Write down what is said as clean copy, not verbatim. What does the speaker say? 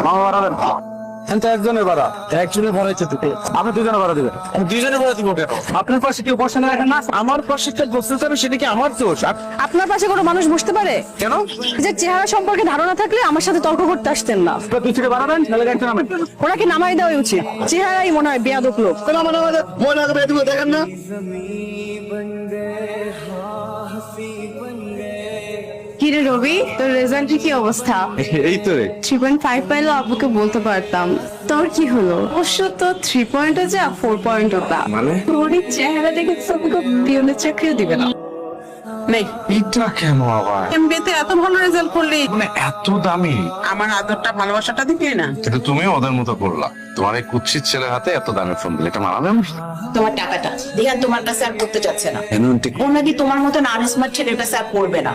মামা বাড়াবেন তো একজনের ভাড়া একজনের ভাড়া হচ্ছে দুটো, আপনি দুজনের ভাড়া দেবেন। দুজনের ভাড়া দিব কেন? আপনার পাশে কেউ বসে না এখন না, আমার পাশে বসতে হবে, সেটা কি আমার দোষ? আপনার পাশে কোনো মানুষ বসতে পারে? কেন? যে চেহারা সম্পর্কে ধারণা থাকলে আমার সাথে তর্ক করতে আসতেন না। দুই থেকে বাড়াবেন, তাহলে একটা নামেন। ওনাকে নামাই দেওয়াই উচিত, চেহারাই মনে হয় বেয়াদব লোক। দেখেন না কিরে রবি, তোর রেজাল্টের কি অবস্থা? এই তো রে 3.5 পাইলো, আব্বুকে বলতে পারতাম। তোর কি হলো? অবশ্য তো 3 পয়েন্টে যা 4 পয়েন্টও তা। মানে? তোর এই চেহারা দেখে তোকে পিওনের চাকরিও দিবে না। নেই এটা কেন আবার? এমবিতে এত ভালো রেজাল্ট করলি, মানে এত দামি? আমার আদরটা ভালোবাসাটা দিবি না? কিন্তু তুমিও ওদের মতো করলা, তোমার এই কুৎসিত ছেলের হাতে এত দামি ফোন দিলে এটা মানাবে না। তোমার টাকাটা দিহান তোমার কাছে আর করতে চাচ্ছে না। ও নাকি তোমার মতন আনস্মার্ট ছেলের কাছে আর করবে না।